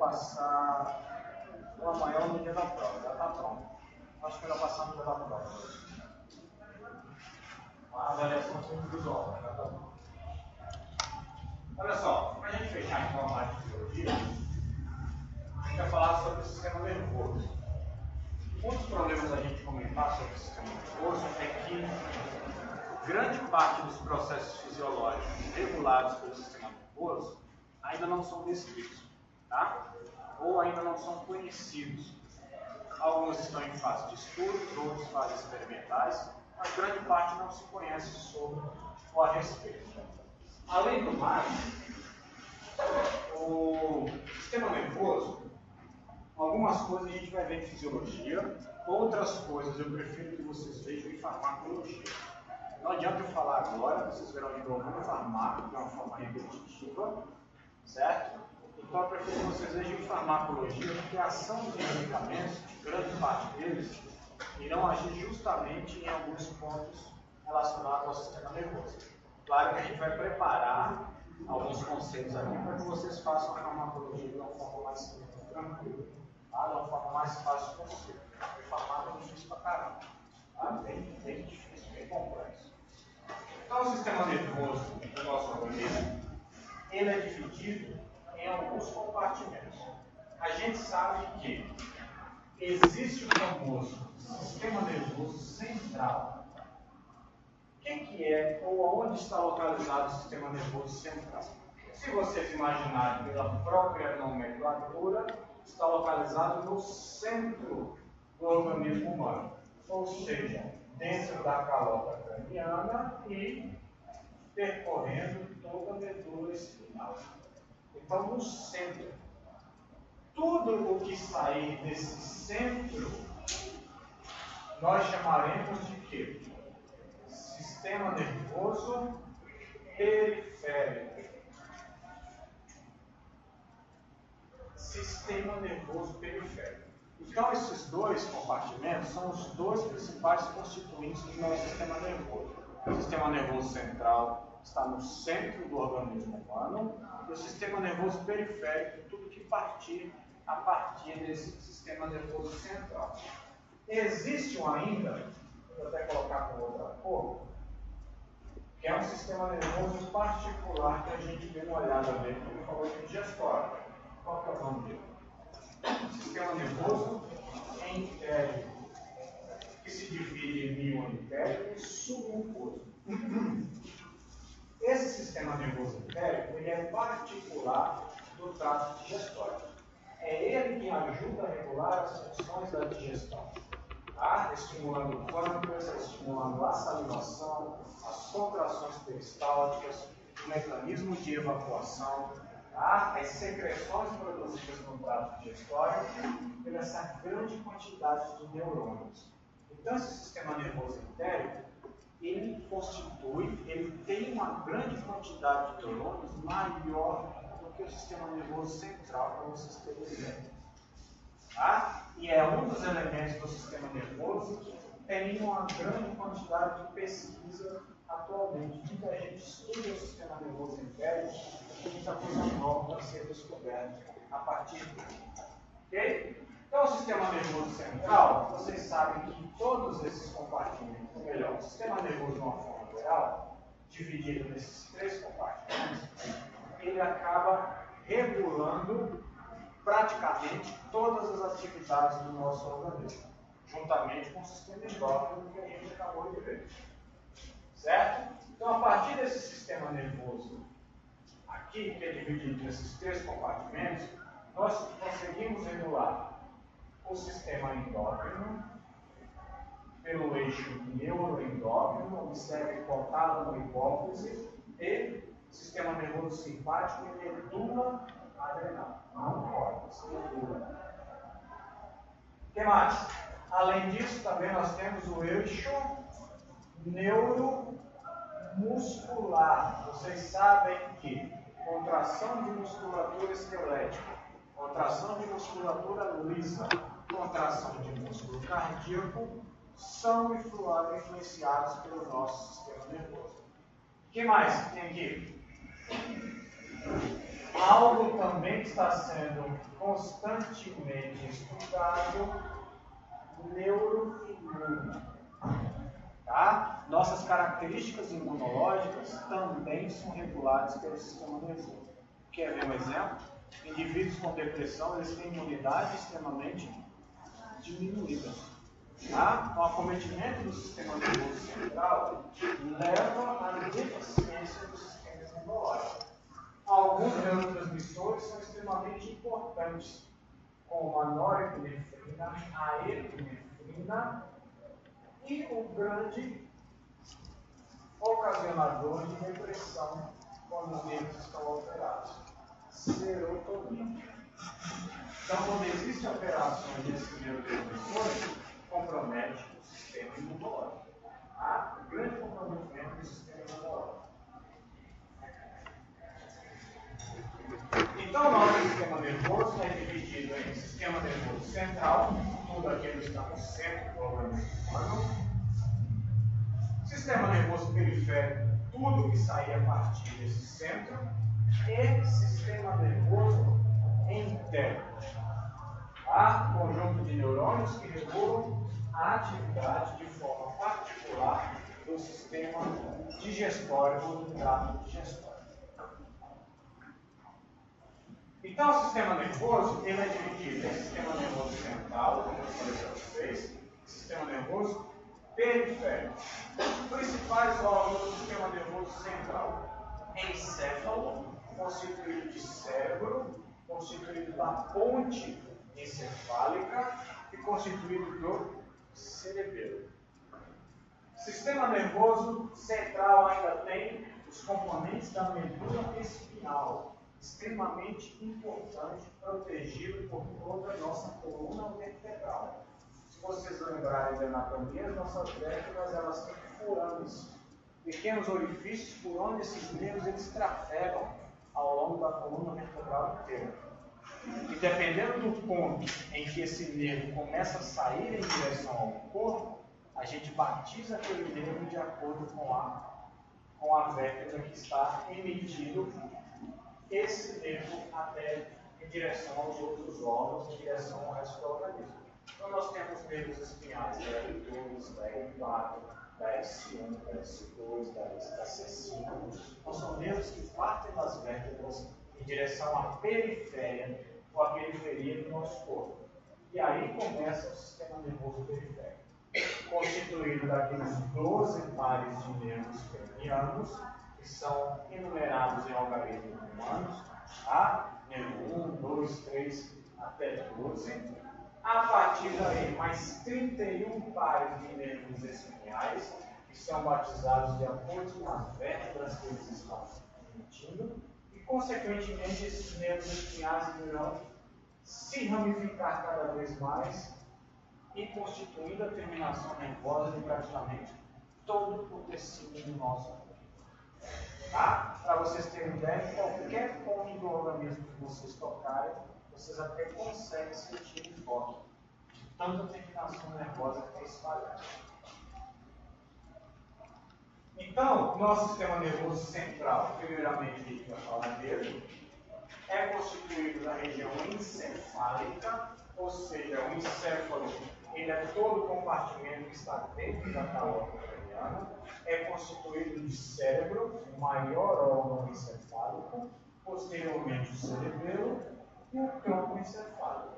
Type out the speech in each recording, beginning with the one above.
passar ou amanhã ou no dia da prova, já está pronto. Acho que vai passar no dia da prova. A avaliação individual, já está pronto. Olha só, para a gente fechar então a parte de biologia, a gente vai falar sobre o sistema nervoso. Um dos problemas da gente comentar sobre o sistema nervoso é que grande parte dos processos fisiológicos regulados pelo sistema nervoso ainda não são descritos, tá? Ou ainda não são conhecidos. Alguns estão em fase de estudos, outros em fases experimentais, mas grande parte não se conhece sobre ou a respeito. Além do mais, o sistema nervoso, algumas coisas a gente vai ver em fisiologia, outras coisas eu prefiro que vocês vejam em farmacologia. Não adianta eu falar agora, vocês verão de novo no farmaco, de uma forma repetitiva, certo? Então eu prefiro que vocês vejam em farmacologia, porque a ação dos medicamentos, grande parte deles, irão agir justamente em alguns pontos relacionados ao sistema nervoso. Claro que a gente vai preparar alguns conceitos aqui para que vocês façam a farmacologia de uma forma mais tranquila, tá? De uma forma mais fácil possível. O farmaco é difícil pra caramba, tá? Bem difícil, bem complexo. Então o sistema nervoso do nosso organismo, ele é dividido em alguns compartimentos. A gente sabe que existe o famoso sistema nervoso central. O que é ou onde está localizado o sistema nervoso central? Se vocês imaginarem pela própria nomenclatura, está localizado no centro do organismo humano, ou seja, dentro da calota craniana e percorrendo toda a medula espinhal. Então, no centro, tudo o que sair desse centro, nós chamaremos de quê? Sistema nervoso periférico. Sistema nervoso periférico. Então, esses dois compartimentos são os dois principais constituintes do nosso sistema nervoso. O sistema nervoso central está no centro do organismo humano e o sistema nervoso periférico, tudo que partir a partir desse sistema nervoso central. Existe ainda, vou até colocar com outra cor, que é um sistema nervoso particular que a gente deu uma olhada nele, como eu falei de digestório. Qual que é o nome dele? Sistema nervoso entérico, que se divide em mioentérico e submucoso. Esse sistema nervoso entérico, ele é particular do trato digestório. É ele que ajuda a regular as funções da digestão, tá? Estimulando o pâncreas, estimulando a salivação, as contrações peristálticas, o mecanismo de evacuação, tá? As secreções produzidas no trato digestório pela essa grande quantidade de neurônios. Então, esse sistema nervoso entérico, ele tem uma grande quantidade de neurônios maior do que o sistema nervoso central, para vocês terem ideia. Tá? E é um dos elementos do sistema nervoso que tem uma grande quantidade de pesquisa atualmente. Muita gente estuda o sistema nervoso entérico e muita coisa nova para ser descoberta a partir dele. Ok? Então, o sistema nervoso central, vocês sabem que todos esses compartimentos, ou melhor, o sistema nervoso de uma forma geral, dividido nesses três compartimentos, ele acaba regulando praticamente todas as atividades do nosso organismo, juntamente com o sistema endócrino que a gente acabou de ver. Certo? Então, a partir desse sistema nervoso aqui, que é dividido nesses três compartimentos, nós conseguimos regular o sistema endócrino pelo eixo neuroendócrino, observe hipotálamo, hipófise, e sistema nervoso simpático e medula adrenal. Não córtex, medula. O que mais? Além disso, também nós temos o eixo neuromuscular. Vocês sabem que contração de musculatura esquelética, contração de musculatura lisa, contração de músculo cardíaco são influenciados pelo nosso sistema nervoso. O que mais tem aqui? Algo também que está sendo constantemente estudado, neuroimune. Tá? Nossas características imunológicas também são reguladas pelo sistema nervoso. Quer ver um exemplo? Indivíduos com depressão, eles têm imunidade extremamente diminuída. Tá? O acometimento do sistema nervoso central leva à deficiência do sistema imunológico. Alguns neurotransmissores são extremamente importantes, como a norepinefrina, a epinefrina e o grande ocasionador de depressão quando os nervos estão alterados, serotonina. Então, quando existem alterações desses neurotransmissores, compromete o sistema imunológico. Tá? O grande comprometimento do sistema imunológico. Então, o nosso sistema nervoso é dividido em sistema nervoso central, tudo aquilo que está no centro do organismo humano, sistema nervoso periférico, tudo que sai a partir desse centro, e sistema nervoso interno. Há um conjunto de neurônios que regulam a atividade de forma particular do sistema digestório ou do trato digestório. Então, o sistema nervoso ele é dividido em sistema nervoso central, como eu falei para vocês, e sistema nervoso periférico. Os principais órgãos do sistema nervoso central: encéfalo, constituído de cérebro, constituído da ponte encefálica e constituído do cerebelo. Sistema nervoso central ainda tem os componentes da medula espinhal, extremamente importante, protegido por toda a nossa coluna vertebral. Se vocês lembrarem da anatomia, as nossas vértebras elas têm furames, pequenos orifícios por onde esses nervos eles trafegam ao longo da coluna vertebral inteira. E dependendo do ponto em que esse nervo começa a sair em direção ao corpo, a gente batiza aquele nervo de acordo com a vértebra que está emitindo esse nervo até em direção aos outros órgãos, em direção ao resto do organismo. Então nós temos nervos espinhais da L2, da L4, da S1, da S2, da C5. Então são nervos que partem das vértebras em direção à periferia ou à periferia do nosso corpo. E aí começa o sistema nervoso periférico, constituído daqueles 12 pares de nervos cranianos, que são enumerados em algarismos humanos, tá? Nervo 1, 2, 3, até 12. A partir daí, mais 31 pares de nervos espinhais, que são batizados de acordo com as vértebras que eles estão emitindo, e, consequentemente, esses nervos espinhais irão se ramificar cada vez mais e constituindo a terminação nervosa de praticamente todo o tecido do nosso corpo. Tá? Para vocês terem ideia, qualquer ponto do organismo que vocês tocarem, vocês até conseguem sentir o toque de tanta terminação nervosa que é espalhada. Então, nosso sistema nervoso central, primeiramente a gente vai falar dele, é constituído da região encefálica, ou seja, o encéfalo ele é todo o compartimento que está dentro da calota craniana, é constituído de cérebro, o maior órgão encefálico, posteriormente o cerebelo e o tronco encefálico.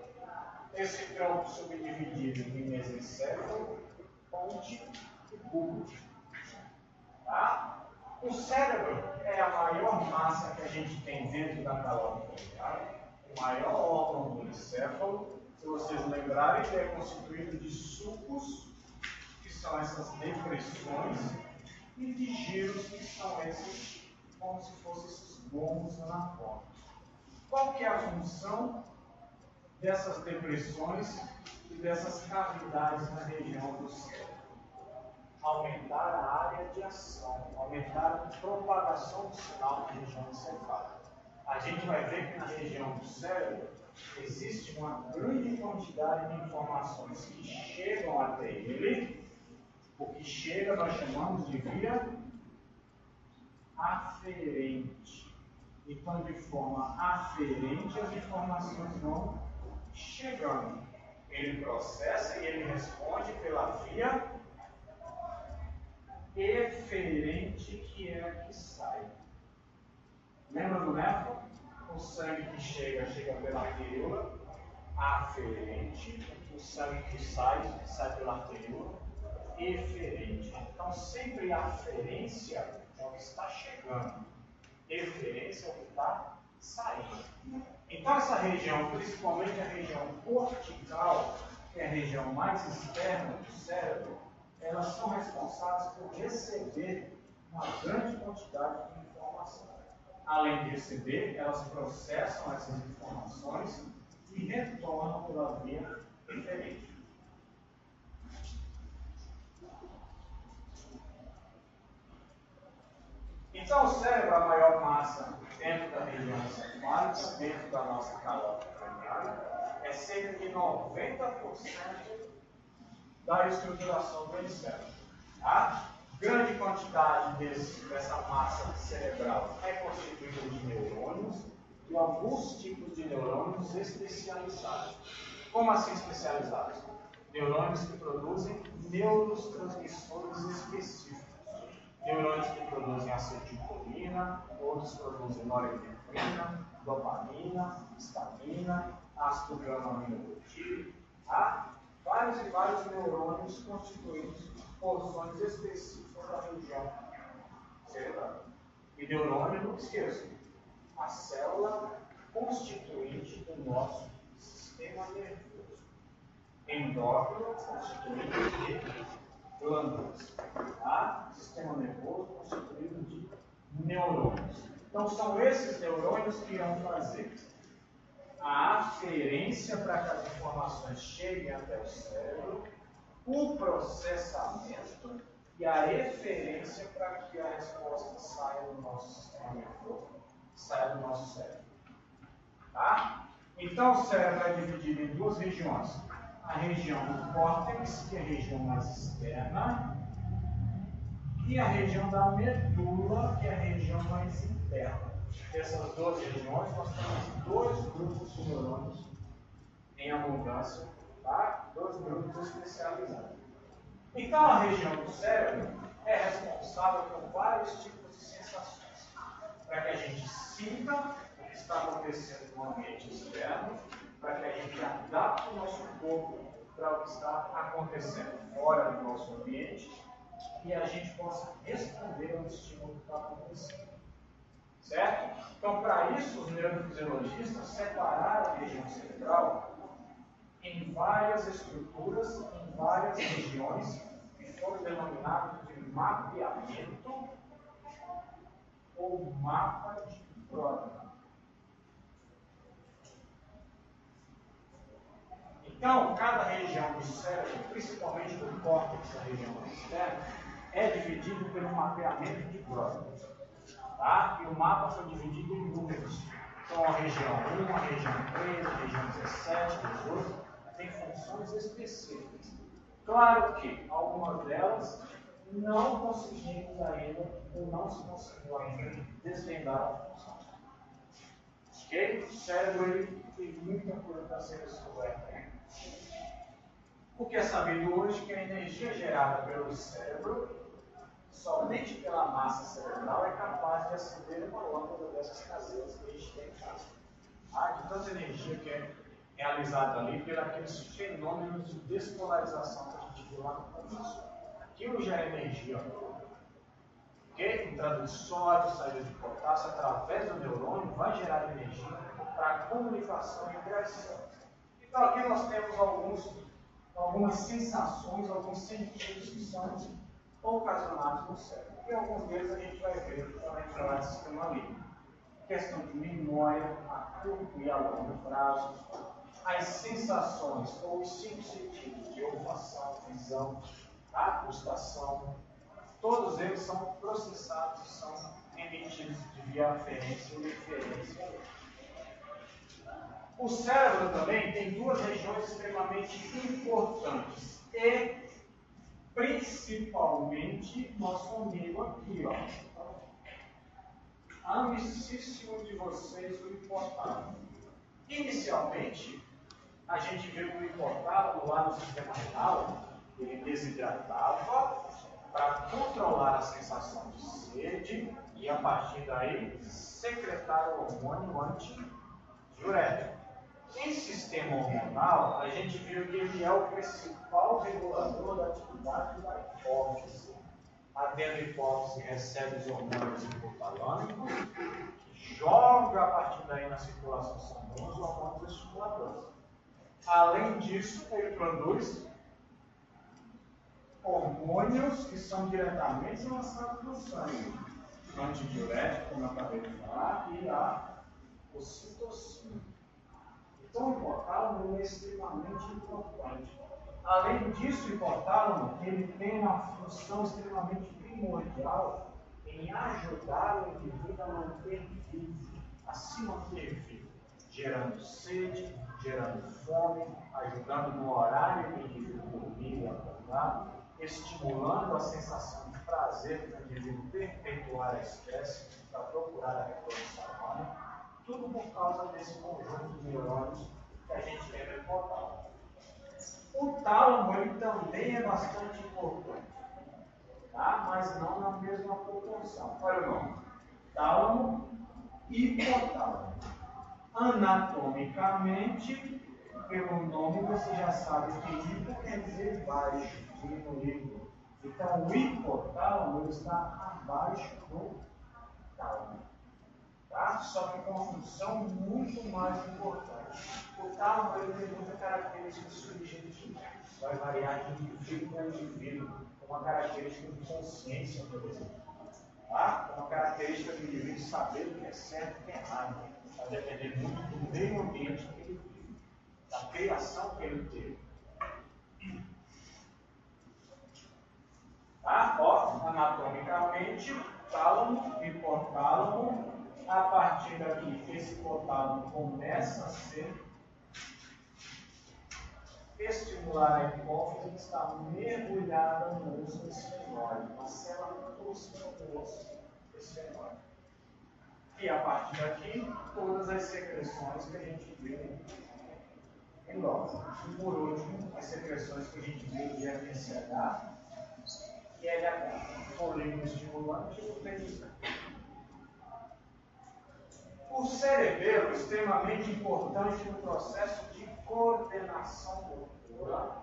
Esse tronco subdividido em mesencéfalo, ponte e bulbo. Tá? O cérebro é a maior massa que a gente tem dentro da calota craniana, o maior órgão do encéfalo. Se vocês lembrarem, ele é constituído de sulcos, que são essas depressões, e de giros, que são esses, como se fossem esses gomos anatômicos. Qual que é a função dessas depressões e dessas cavidades na região do cérebro? Aumentar a área de ação, aumentar a propagação do sinal na região encefálica. A gente vai ver que na região do cérebro existe uma grande quantidade de informações que chegam até ele. O que chega nós chamamos de via aferente. Então, de forma aferente, as informações vão chegando. Ele processa e ele responde pela via eferente, que é a que sai. Lembra do néfron? O sangue que chega pela arteríola aferente. O sangue que sai pela arteríola eferente. Então, sempre a aferência é o que está chegando. Eferência é o que está saindo. Então, essa região, principalmente a região cortical, que é a região mais externa do cérebro, elas são responsáveis por receber uma grande quantidade de informação. Além de receber, elas processam essas informações e retornam pela via eferente. Então, o cérebro, a maior massa dentro da região encefálica, dentro da nossa calota craniana, é cerca de 90% da estruturação do cérebro. Tá? Grande quantidade dessa massa cerebral é constituída de neurônios e alguns tipos de neurônios especializados. Como assim especializados? Neurônios que produzem neurotransmissores específicos. Neurônios que produzem acetilcolina, outros produzem norepinefrina, dopamina, histamina, ácido gama-aminobutírico, tá? Vários e vários neurônios constituídos de porções específicas da região cerebral. E neurônio, não esqueçam, a célula constituinte do nosso sistema nervoso. Endócrino, constituído de glândulas. Tá? Sistema nervoso constituído de neurônios. Então, são esses neurônios que irão fazer a aferência para que as informações cheguem até o cérebro, o processamento e a eferência para que a resposta saia do nosso sistema nervoso, saia do nosso cérebro. Tá? Então, o cérebro é dividido em duas regiões. A região do córtex, que é a região mais externa, e a região da medula, que é a região mais interna. Dessas duas regiões, nós temos dois grupos de neurônios em abundância, tá? Dois grupos especializados. Então, a região do cérebro é responsável por vários tipos de sensações. Para que a gente sinta o que está acontecendo no ambiente externo, para que a gente adapte o nosso corpo para o que está acontecendo fora do nosso ambiente e a gente possa responder ao estímulo que está acontecendo. Certo? Então, para isso, os neurofisiologistas separaram a região cerebral em várias estruturas, em várias regiões, que foram denominadas de mapeamento ou mapa de Brodmann. Então, cada região do cérebro, principalmente do córtex, a região externa, é dividido pelo mapeamento de Brodmann. Tá? E o mapa foi dividido em números. Então, a região 1, a região 3, a região 17, 18, tem funções específicas. Claro que algumas delas não conseguimos ainda, ou não se conseguiu ainda, desvendar a função. Ok? O cérebro ele tem muita coisa para ser descoberta ainda. O que é sabido hoje é que a energia gerada pelo cérebro, somente pela massa cerebral, é capaz de acender uma lâmpada dessas caseiras que a gente tem em casa. De tanta energia que é realizada ali pelos fenômenos de despolarização que a gente viu lá no começo. Aquilo gera energia pura. Okay? Entrada de sódio, saída de potássio, através do neurônio, vai gerar energia para a comunicação e interação. Então aqui nós temos algumas sensações, alguns sentidos que são ocasionados no cérebro. E alguns deles a gente vai ver quando a gente falar de sistema límbico. Questão de memória, a curto e a longo prazo, as sensações ou os 5 sentidos de olfação, visão, gustação, todos eles são processados e são emitidos de via aferência e eferência. O cérebro também tem duas regiões extremamente importantes e principalmente nosso amigo aqui, ó. amicíssimo de vocês, o hipotálamo. Inicialmente, a gente viu que o hipotálamo lá no sistema renal, ele desidratava para controlar a sensação de sede e, a partir daí, secretar o hormônio antidiurético. Em sistema hormonal, a gente viu que ele é o principal regulador da atividade da hipófise. A hipófise recebe os hormônios hipotalâmicos, que joga a partir daí na circulação sanguínea os hormônios estimuladores. Além disso, ele produz hormônios que são diretamente lançados no sangue. O antidiurético, como eu acabei de falar, e a ocitocina. Então, o hipotálamo é extremamente importante. Além disso, o hipotálamo ele tem uma função extremamente primordial em ajudar o indivíduo a manter vivo, a se manter vivo, gerando sede, gerando fome, ajudando no horário que o indivíduo dormir e acordar, estimulando a sensação de prazer para o indivíduo perpetuar a espécie, para procurar a reprodução humana, tudo por causa desse conjunto de neurônios que a gente tem no hipotálamo. O tálamo ele também é bastante importante, tá? Mas não na mesma proporção. Olha o nome: tálamo e hipotálamo. Anatomicamente, pelo nome você já sabe que hipo quer dizer baixo, diminuído. Então o hipotálamo ele está abaixo do tálamo. Tá? Só que com uma função muito mais importante. O tálamo ele tem muita característica subjetiva. Vai variar de indivíduo para indivíduo. Uma característica de consciência, por exemplo. Tá? Uma característica do indivíduo saber o que é certo e o que é errado. Vai depender muito do meio ambiente que ele vive, da criação que ele teve. Tá? Ó, anatomicamente, tálamo, hipotálamo. A partir daqui, esse hipotálamo começa a ser estimular a hipófise que está mergulhada no osso esfenóide, uma célula próxima do osso esfenóide. E a partir daqui, todas as secreções que a gente viu em nós. E por último, as secreções que a gente viu de FSH e LH, polígono estimulante e o PNI. O cerebelo é extremamente importante no processo de coordenação motora,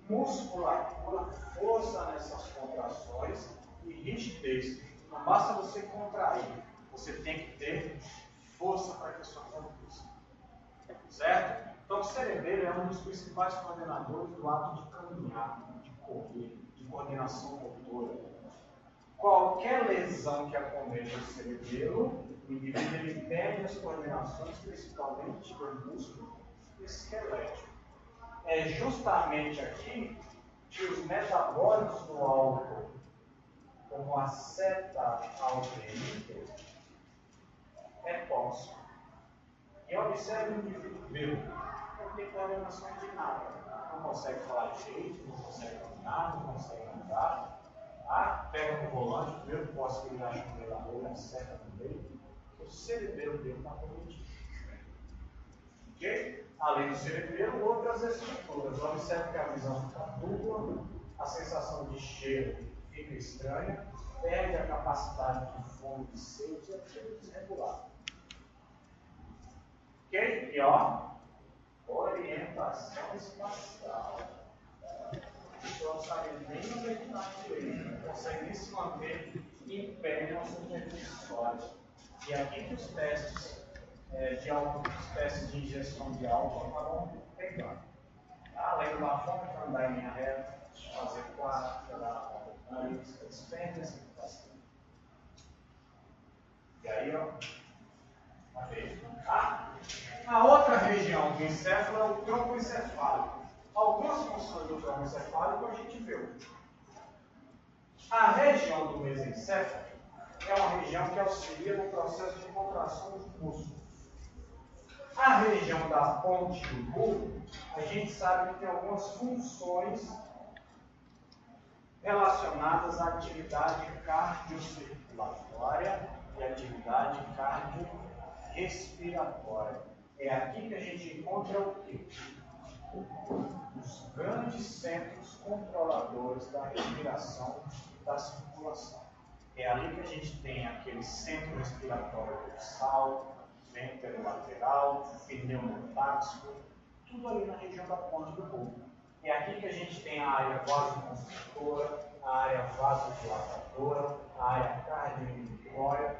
musculatura, força nessas contrações e rigidez. Não basta você contrair, você tem que ter força para que isso aconteça. Certo? Então o cerebelo é um dos principais coordenadores do ato de caminhar, de correr, de coordenação motora. Qualquer lesão que acometa o cerebelo, o indivíduo ele perde as coordenações, principalmente do músculo esquelético. É justamente aqui que os metabólicos do álcool, como a ceta-aldeído, é tóxico. E observe o indivíduo bêbado, não tem coordenação de nada. Não consegue falar direito, não consegue caminhar, não consegue andar. Tá? Pega no volante, o primeiro poste que ele acha no meio da rua, acerta no meio. O cerebelo dele está cometido. Ok? Além do cerebelo, outras estruturas. Observe que a visão fica dupla, a sensação de cheiro fica estranha, perde a capacidade de fome, de sede, é tudo desregulado. Ok? E ó, orientação espacial. A pessoa não sabe nem meditar direito, não consegue nem se manter em pé na superfície sólida. E aqui que os testes de álcool, os testes de ingestão de álcool acabam pegando. Tá? Além da fome para andar em linha reta, fazer quatro, tirar o nariz, as pernas e bastante. E aí, ó, uma vez. Tá? A outra região do encéfalo é o tronco encefálico. Algumas funções do tronco encefálico a gente viu. A região do mesencéfalo é uma região que auxilia no processo de contração dos músculos. A região da ponte do bulbo, a gente sabe que tem algumas funções relacionadas à atividade cardiocirculatória e atividade cardiorrespiratória. É aqui que a gente encontra o quê? Os grandes centros controladores da respiração e da circulação. É ali que a gente tem aquele centro respiratório dorsal, ventrolateral, pneumotáxico, tudo ali na região da ponte do bulbo. É aqui que a gente tem a área vasoconstritora, a área vasodilatadora, a área cardioinibitória,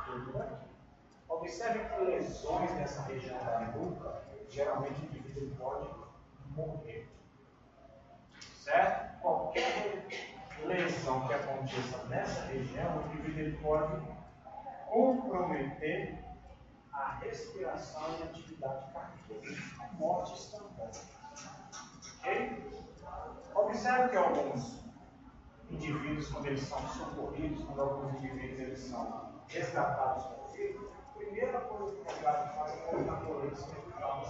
tudo aqui. Observe que lesões nessa região da nuca, geralmente o indivíduo pode morrer. Certo? Qualquer lesão que aconteça nessa região, o indivíduo pode comprometer a respiração e a atividade cardíaca. Morte instantânea. Ok? Observe que alguns indivíduos, quando eles são socorridos, quando alguns indivíduos eles são resgatados com vida, a primeira coisa que o resgate faz é colocar coletes medicais,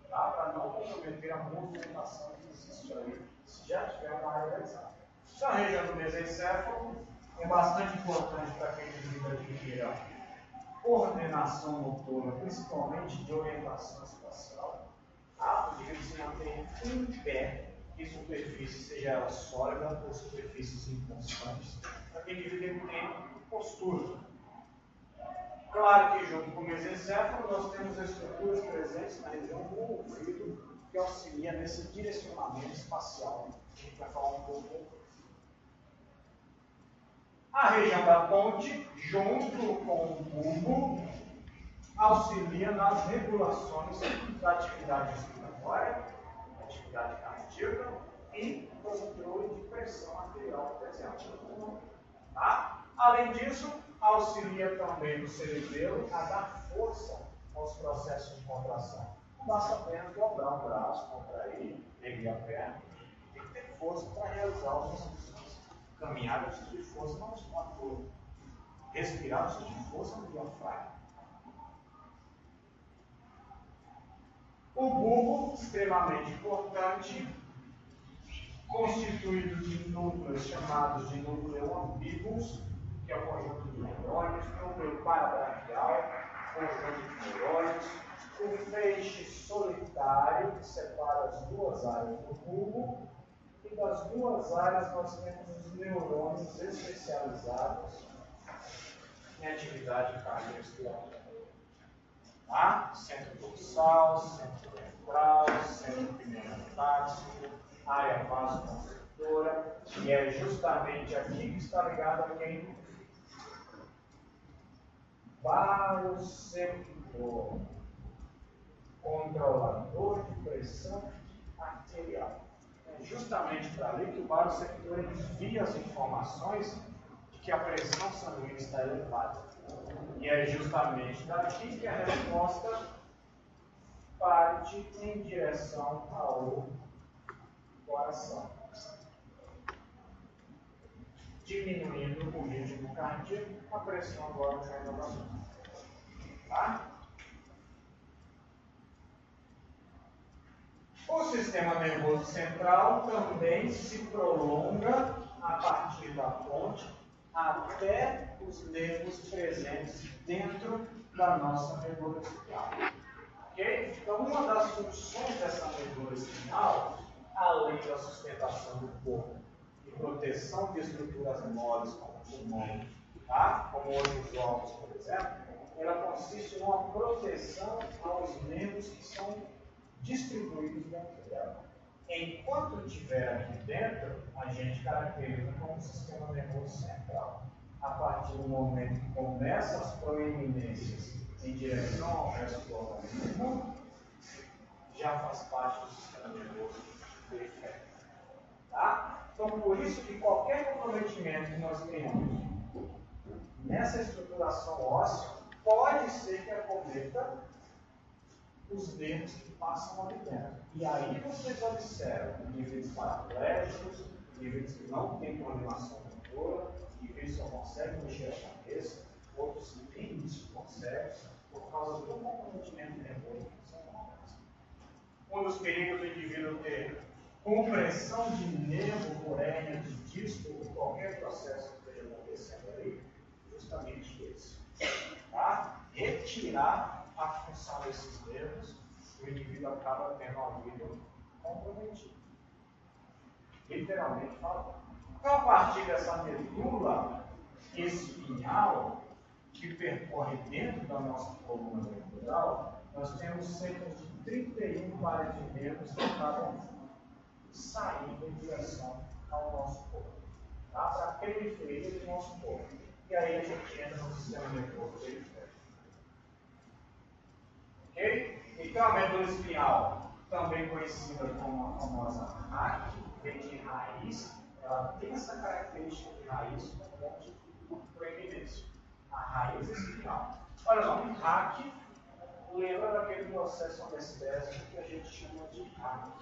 tá? Para não comprometer a movimentação que existe ali, se já tiver uma área lesada. Então, a região do mesencéfalo é bastante importante para quem indivíduo adquira coordenação motora, principalmente de orientação espacial. O indivíduo se mantém em pé, em superfície, seja ela sólida ou superfícies inconstantes, para que o indivíduo tenha postura. Claro que junto com o mesencéfalo nós temos estruturas presentes na região do ouvido que auxilia nesse direcionamento espacial. A gente vai falar um pouco depois. A região da ponte, junto com o bulbo, auxilia nas regulações da atividade respiratória, da atividade cardíaca e do controle de pressão arterial, por exemplo. Tá? Além disso, auxilia também o cerebelo a dar força aos processos de contração. Não basta apenas dobrar o braço, contrair, erguer a perna. Tem que ter força para realizar os exercícios. Caminhar precisa de força na musculatura. Respirar precisa de força no diafragma. O bulbo, extremamente importante, constituído de núcleos chamados de núcleo ambíguos, que é o conjunto de neurônios, núcleo parabraquial, conjunto de neurônios, o feixe solitário, que separa as duas áreas do bulbo, e das duas áreas nós temos os neurônios especializados em atividade cardiorrespiratória. Tá? Centro dorsal, centro ventral, centro pneumotáxico, área vasoconstritora, e é justamente aqui que está ligado a quem? Baroceptor, controlador de pressão arterial. É justamente para ali que o baroceptor envia as informações de que a pressão sanguínea está elevada. E é justamente daqui que a resposta parte em direção ao coração, diminuindo o ritmo cardíaco, a pressão agora cai novamente. Tá? O sistema nervoso central também se prolonga a partir da ponte até os nervos presentes dentro da nossa medula espinhal. Okay? Então, uma das funções dessa medula espinhal, além da sustentação do corpo e proteção de estruturas moles como o pulmão, tá? Como outros órgãos, por exemplo, ela consiste em uma proteção aos nervos que são distribuídos dentro dela. Enquanto estiver aqui dentro, a gente caracteriza como sistema nervoso central. A partir do momento que começa as proeminências em direção ao resto do organismo, já faz parte do sistema nervoso periférico. Tá? Então, por isso que qualquer comprometimento que nós tenhamos nessa estruturação óssea, pode ser que acometa os nervos que passam ali dentro. E aí vocês observam indivíduos paraplégicos, indivíduos que não têm coordenação motora, indivíduos que só conseguem mexer a cabeça, outros que nem isso conseguem, por causa do comprometimento nervoso. Um dos perigos do indivíduo ter compressão de nervo por hérnia de disco, ou qualquer processo que esteja acontecendo ali, justamente esse. Tá? Retirar a função desses nervos, o indivíduo acaba tendo uma vida comprometida. Literalmente falando. Então, a partir dessa medula espinhal, que percorre dentro da nossa coluna vertebral, nós temos cerca de 31 pares de nervos que acabam saindo em direção ao nosso corpo, tá? Para a periferia do nosso corpo. E aí a gente entra no sistema nervoso periférico. Ok? Então a medula espinhal, também conhecida como a famosa RAC, vem de raiz, ela tem essa característica de raiz com ponto de proeminência. A raiz espinhal. Olha só, um RAC lembra daquele processo anestésico que a gente chama de RAC.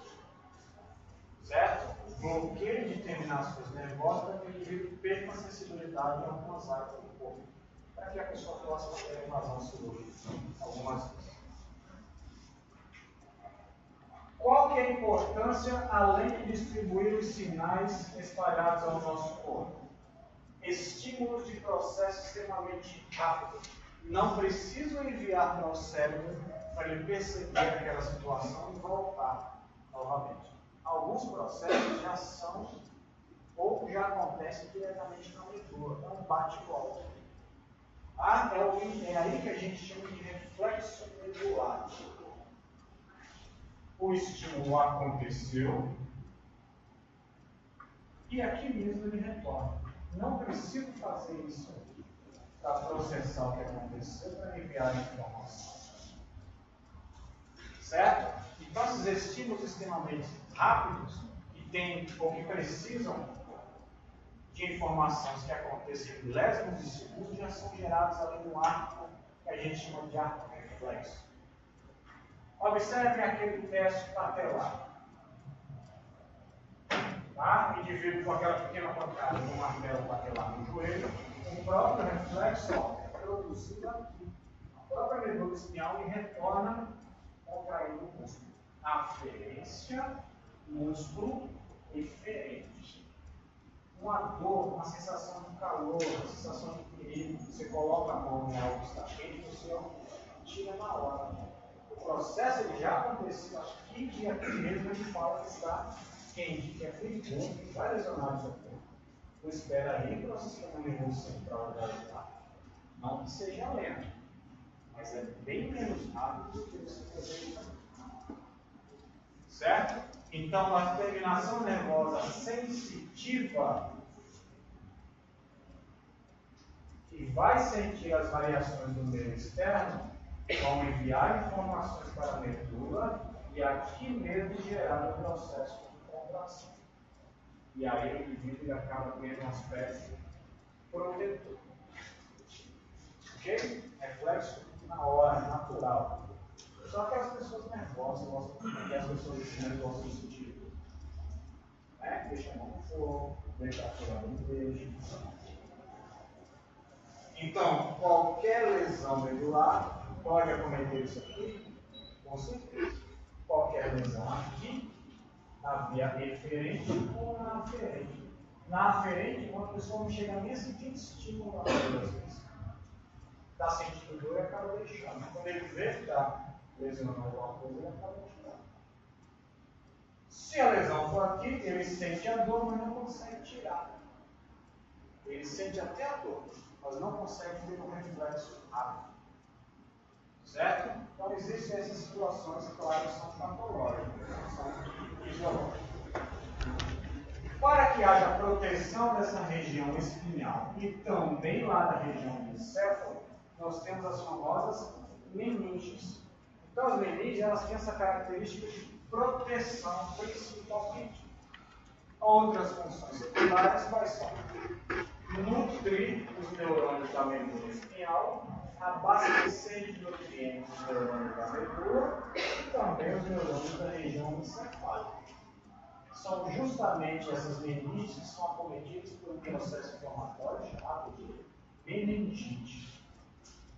Certo? Bloqueio de terminações nervosas para que o indivíduo perca a sensibilidade em algumas áreas do corpo, para que a pessoa possa ter invasão cirúrgica algumas vezes. Qual que é a importância, além de distribuir os sinais espalhados ao nosso corpo? Estímulos de processo extremamente rápido. Não preciso enviar para o cérebro para ele perceber aquela situação e voltar novamente. Alguns processos já são ou já acontecem diretamente na medula, é um bate-volta. É aí que a gente chama de reflexo medular. O estímulo aconteceu e aqui mesmo ele retorna. Não preciso fazer isso para processar o que aconteceu, para enviar a informação. Certo? Então, esses estímulos extremamente rápidos, que têm ou que precisam de informações que acontecem em milésimos de segundo, já são gerados ali no arco que a gente chama de arco reflexo. Observem aquele teste patelar. Tá? O indivíduo com aquela pequena pancada no martelo patelar no joelho, o próprio reflexo é produzido aqui. A própria medula espinhal e retorna contraindo o músculo. Aferência, músculo eferente. Uma dor, uma sensação de calor, uma sensação de perigo. Você coloca a mão em algo que está quente, você tira na hora. O processo ele já aconteceu aqui e aqui mesmo ele fala que está quente, que é perigoso, que vai lesionar o seu corpo. Então espera aí para o sistema nervoso central ajudar. Não que seja lento, mas é bem menos rápido do que você poderia. Certo? Então, a terminação nervosa sensitiva, que vai sentir as variações do meio externo, vão enviar informações para a medula e aqui mesmo gerar um processo de contração. E aí o indivíduo acaba tendo um aspecto protetor. Ok? Reflexo na hora, natural. Só que as pessoas nervosas gostam, e as pessoas nervosas do sentido. Né? Deixa a mão no fogo, deixa a fora no beijo. Então, qualquer lesão medular pode acometer isso aqui, com certeza. Qualquer lesão aqui, na via eferente ou na aferente. Na aferente, uma pessoa não chega nem a sentir estímulo na dor, às vezes. Está sentindo dor e acaba deixando. Quando ele vê que está lesionando alguma coisa, ele acaba deixando. Se a lesão for aqui, ele sente a dor, mas não consegue tirar. Ele sente até a dor, mas não consegue ter um reflexo rápido. Certo? Então existem essas situações, claro, que são patológicas, não são fisiológicas. Para que haja proteção dessa região espinhal e também lá da região do encéfalo, nós temos as famosas meninges. Então as meninges elas têm essa característica de proteção principalmente. Outras funções secundárias quais são? Nutrir os neurônios da medula espinhal, abastecer de nutrientes os neurônios da medula e também os neurônios da região encefálica. São justamente essas meninges que são acometidas por um processo inflamatório chamado de meningite.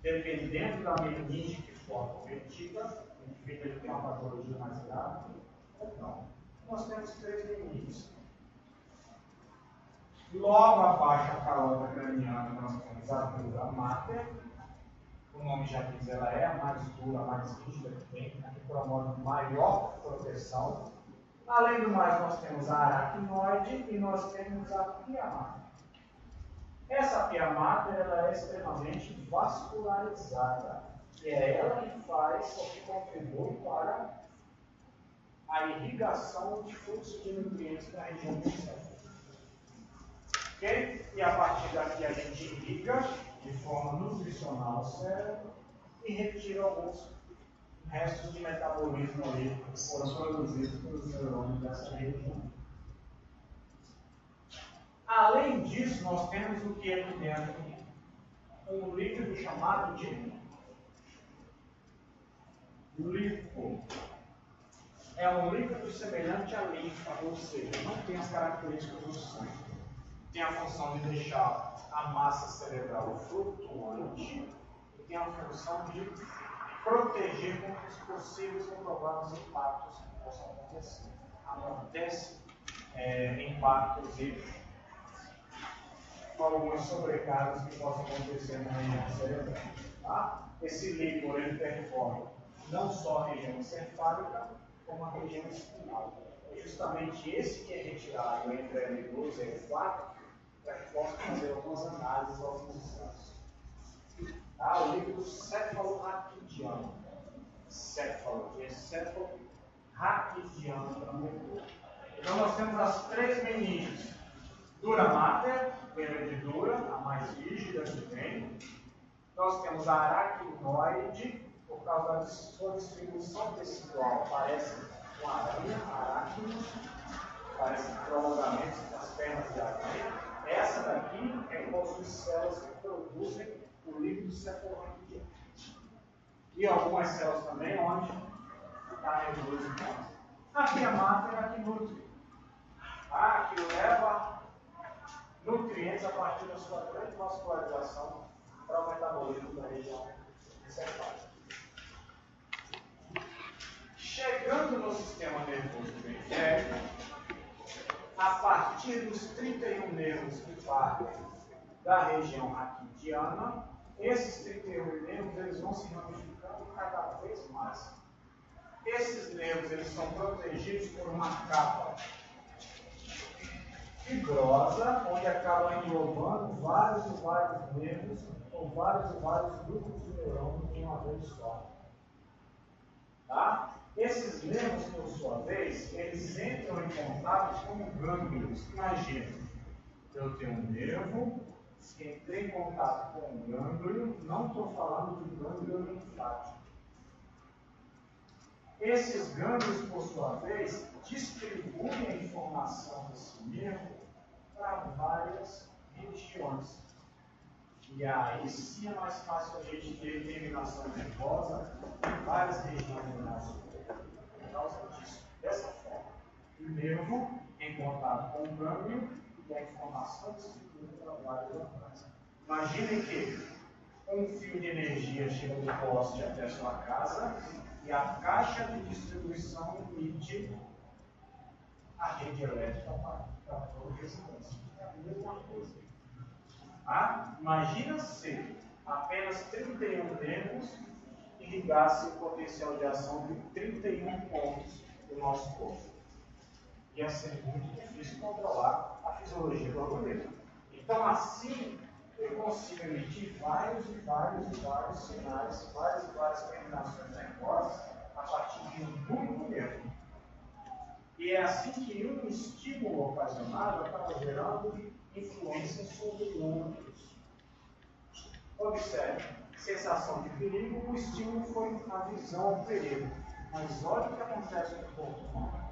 Dependendo da meninge que for acometida, o indivíduo tem uma patologia mais grave ou não. Nós temos 3 meninges. Logo abaixo da calota craniana nós temos a dura mater. O nome já diz, ela é a mais dura, a mais rígida que tem, a que promove maior proteção. Além do mais, nós temos a aracnoide e nós temos a pia mater. Essa pia mater ela é extremamente vascularizada. E é ela que faz, ou que contribui para a irrigação de fluxo de nutrientes na região do cérebro. Ok? E a partir daqui a gente irriga de forma nutricional o cérebro e retira alguns restos de metabolismo ali que foram produzidos pelos neurônios dessa região. Além disso, nós temos o que aqui dentro? Um líquido chamado de lipo. É um líquido semelhante à linfa, ou seja, não tem as características do sangue. Tem a função de deixar a massa cerebral flutuante e tem a função de proteger contra os possíveis ou prováveis impactos que possam acontecer. Acontece impactos e algumas sobrecargas que possam acontecer na região cerebral. Tá? Esse líquido ele percorre não só a região encefálica, como a região espinal. É justamente esse que é retirado entre a L2 e a L4 para que possa fazer algumas análises, alguns exames. Tá? O líquido cefalorraquidiano. Céfalo, de encéfalo, raquidiano também. Então nós temos as três meninges. Dura mater, lembra de dura, a mais rígida que tem. Nós temos a aracnoide, por causa da sua distribuição tecidual, parece uma aranha, aracno, parece prolongamentos das pernas de aranha. Essa daqui é que possui células que produzem o líquido cefalorraquidiano. E algumas células também, onde está a nebulosa em casa. A pia mater é a que nutre. Que leva nutrientes a partir da sua grande vascularização para o metabolismo da região encefálica. Chegando no sistema nervoso periférico, a partir dos 31 nervos que partem da região raquidiana, esses 31 nervos eles vão se ramificando cada vez mais. Esses nervos eles são protegidos por uma capa fibrosa, onde acaba englobando vários e vários nervos, ou vários e vários grupos de neurônios de uma vez só. Tá? Esses nervos, por sua vez, eles entram em contato com gânglios. Imagina, eu tenho um nervo, entrei em contato com um gânglio, não estou falando de gânglio linfático. Esses gânglios, por sua vez, distribuem a informação desse nervo para várias regiões. E aí sim é mais fácil a gente ter terminação nervosa em várias regiões do nosso corpo. Por causa disso, dessa forma. O nervo em contato com o gânglio e a informação distribuída para várias locais. Imaginem que um fio de energia chega do poste até a sua casa e a caixa de distribuição emite a rede elétrica para toda a residência. É a mesma coisa. Imagina se apenas 31 nervos irrigassem o potencial de ação de 31 pontos do nosso corpo. Ia ser muito difícil controlar a fisiologia do organismo. Então, assim, eu consigo emitir vários e vários sinais, várias e várias terminações nervosas a partir de um único nervo. E é assim que um estímulo ocasionado acaba gerando influência sobre outros. Observe, sensação de perigo, o estímulo foi a visão ao perigo. Mas olha o que acontece com o corpo humano.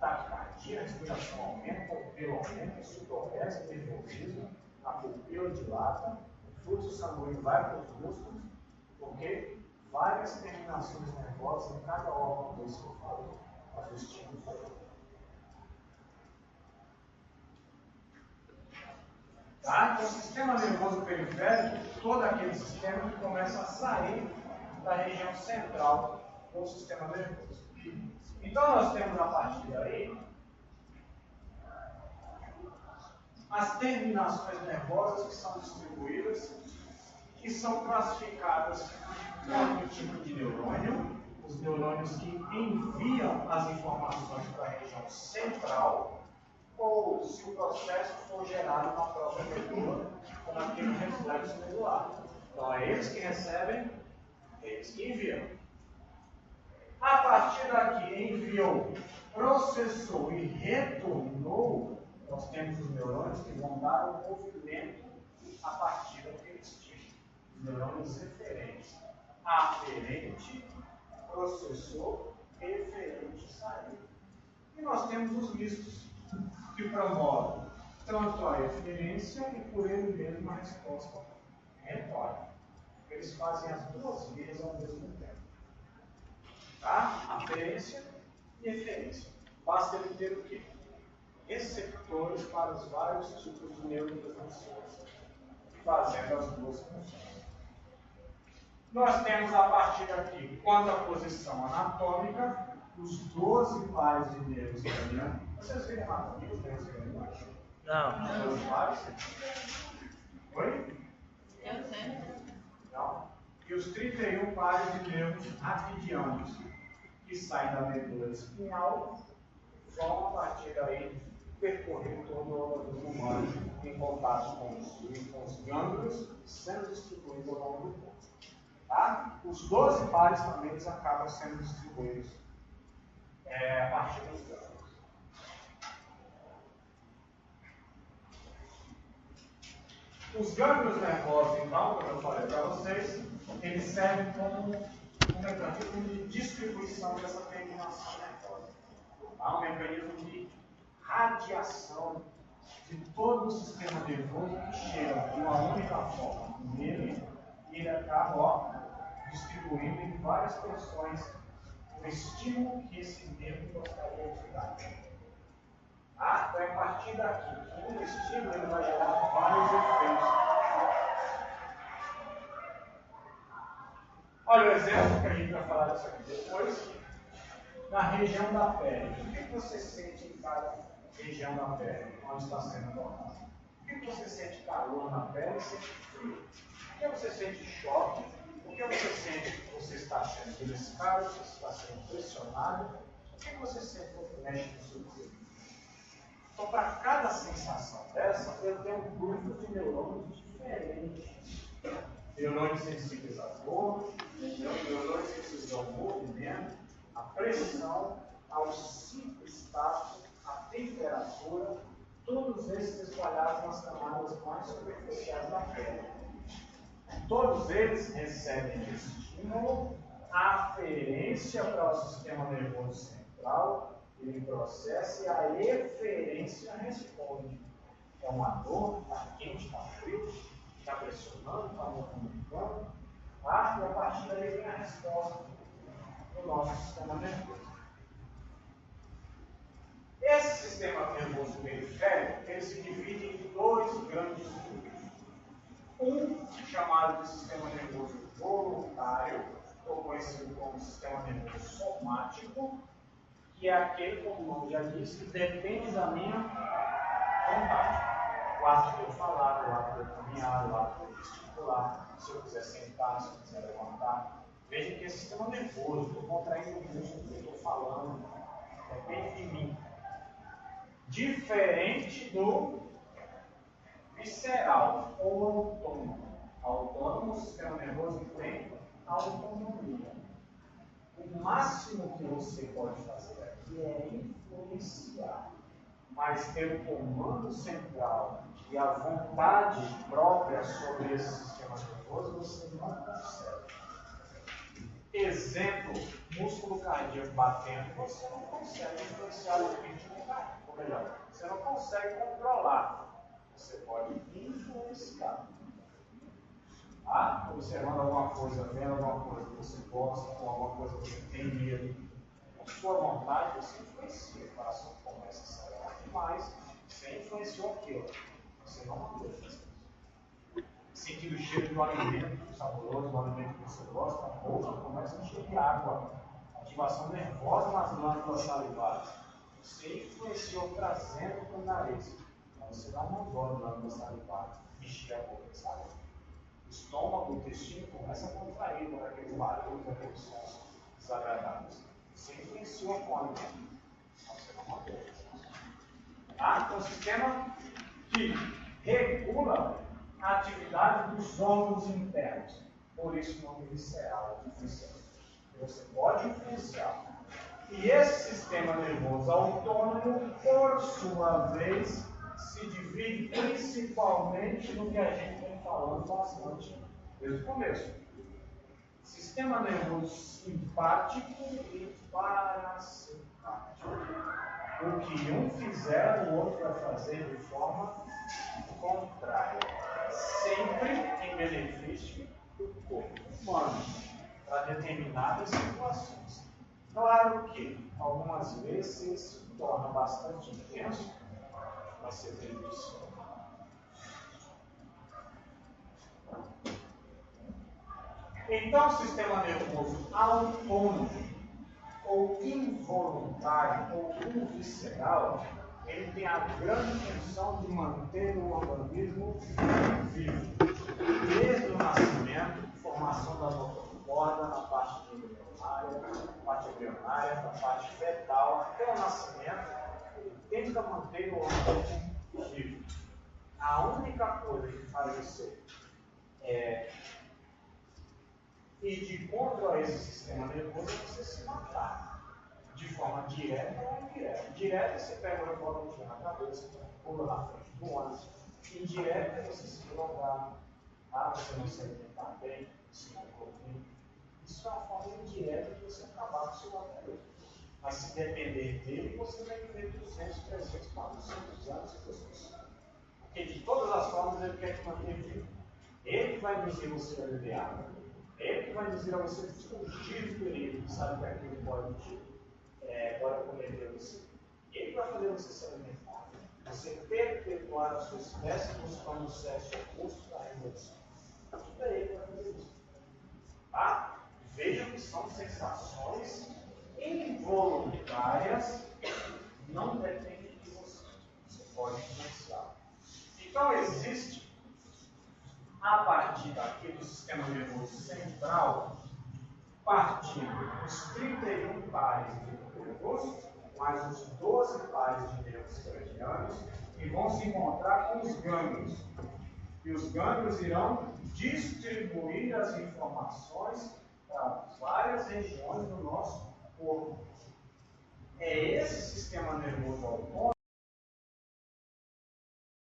Taquicardia, a respiração aumenta, o pelo aumenta, sudorese, nervosismo, a pupila dilata, o fluxo sanguíneo vai para os músculos, porque várias terminações nervosas em cada órgão desse que eu falei, mas o estímulo foi outro. Tá? Então, o sistema nervoso periférico, todo aquele sistema que começa a sair da região central do sistema nervoso. Então, nós temos a partir daí as terminações nervosas que são distribuídas e são classificadas por tipo de neurônio, os neurônios que enviam as informações para a região central, ou se o processo for gerado na própria medula, como aquele reflexo medular. Então é eles que recebem, eles que enviam. A partir daqui enviou, processou e retornou, nós temos os neurônios que vão dar o movimento a partir daquele estímulo. Os neurônios referentes. Aferente, processou, eferente, saiu. E nós temos os mistos, que promovem tanto a eferência e por ele mesmo a resposta retórica. Eles fazem as duas vias ao mesmo tempo. Tá? Aferência e eferência. Basta ele ter o quê? Receptores para os vários tipos de neurotransmissores, fazendo as duas funções. Nós temos a partir daqui, quanto à posição anatômica, os 12 pares de nervos cranianos. Vocês viram a anatomia dos nervos cranianos? Não. 12 pares? Oi? Eu sei. Não. E os 31 pares de nervos raquidianos, que saem da medula espinhal, vão a partir daí percorrer todo o organismo humano em contato com os gânglios, sendo distribuídos ao longo do corpo. Tá? Os 12 pares também eles acabam sendo distribuídos a partir dos gânglios. Os gânglios nervosos, então, como eu falei para vocês, eles servem como um mecanismo de distribuição dessa terminação nervosa. Há um mecanismo de radiação de todo o sistema nervoso que chega de uma única forma nele e ele acaba distribuindo em várias tensões o estímulo que esse nervo gostaria de dar. Então é a partir daqui que um estímulo ele vai gerar vários efeitos. Olha o exemplo que a gente vai falar disso aqui depois. Na região da pele. O que você sente em cada região da pele onde está sendo tocado? O que você sente calor na pele e sente frio? O que você sente choque? O que você sente que você está sendo beliscado, que você está sendo pressionado? O que você sente quando mexe no seu corpo? Então, para cada sensação dessa, eu tenho um grupo de neurônios diferentes. Neurônios sensíveis à dor, neurônios sensíveis ao movimento, à pressão, ao ciclo-status, à temperatura, todos esses espalhados nas camadas mais superficiais da pele. Todos eles recebem de estímulo a aferência para o sistema nervoso central, ele processa e a eferência responde. É uma dor, está quente, está frio, está pressionando, está movimentando, tá? E a partir daí vem a resposta do nosso sistema nervoso. Esse sistema nervoso periférico, ele se divide em dois grandes grupos. Um chamado de sistema nervoso voluntário, ou conhecido como sistema nervoso somático, que é aquele, como o nome já disse, que depende da minha vontade. O ato de eu falar, o ato de eu caminhar, o ato de eu gesticular, se eu quiser sentar, se eu quiser levantar. Veja que esse sistema nervoso, estou contraindo o músculo, estou falando, depende de mim. Diferente do visceral ou autônomo. Autônomo, o sistema nervoso tem autonomia. O máximo que você pode fazer aqui é influenciar, mas ter o comando central e a vontade própria sobre esse sistema nervoso você não consegue. Exemplo, músculo cardíaco batendo, você não consegue influenciar o ritmo cardíaco. Ou melhor, você não consegue controlar, você pode influenciar. Observando alguma coisa, vendo alguma coisa que você gosta, ou alguma coisa que você tem medo, com sua vontade você influencia. O coração começa a acelerar demais, você influenciou aquilo. Você não mandou fazer isso. Sentir o cheiro do alimento saboroso, do alimento que você gosta, a boca começa a encher de água. Ativação nervosa nas glândulas salivares. Você influenciou trazendo para o nariz. Você dá uma dor na hora salivar, encher a boca, sabe? O estômago, o intestino começa a contrair por aqueles barulhos, aqueles sons desagradáveis. Você influencia o alimento. Então você dá uma dor. Tá? Então, o sistema que regula a atividade dos órgãos internos. Por isso, o nome visceral. Você pode influenciar. E esse sistema nervoso autônomo, por sua vez, se divide principalmente no que a gente vem falando bastante desde o começo. Sistema nervoso simpático e parasimpático. O que um fizer, o outro vai fazer de forma contrária. Sempre em benefício do corpo humano, para determinadas situações. Claro que, algumas vezes, isso se torna bastante intenso, vai ser prejudicial. Então, o sistema nervoso autônomo, ou involuntário, ou visceral, ele tem a grande função de manter o organismo vivo. Desde o nascimento, formação da notocorda, na parte embrionária, na parte fetal, até o nascimento, ele tenta manter o organismo vivo. A única coisa que faz você ir contra esse sistema nervoso é você se matar. De forma direta ou indireta. Direta, você pega uma bola na cabeça, pula na frente do ônibus. Indireta, você se drogar, você não se alimentar bem, se correr. Isso é uma forma indireta de você acabar com o seu organismo. Mas se depender dele, você vai viver 200, 300, 400 anos se você. Porque de todas as formas ele quer te manter vivo. Ele vai induzir você a beber água. Ele que vai induzir a você fugir do perigo, sabe que aquilo pode cometer você. Ele vai fazer você se alimentar. Você perpetuar a sua espécie buscando o sexo oposto da revolução. Tudo é ele que vai fazer isso. Tá? Vejam que são sensações involuntárias, não depende de você. Você pode influenciar. Então existe, a partir daqui do sistema nervoso central, partindo os 31 pares de nervos, mais os 12 pares de nervos cranianos, e vão se encontrar com os gânglios. E os gânglios irão distribuir as informações para várias regiões do nosso corpo. É esse sistema nervoso autônomo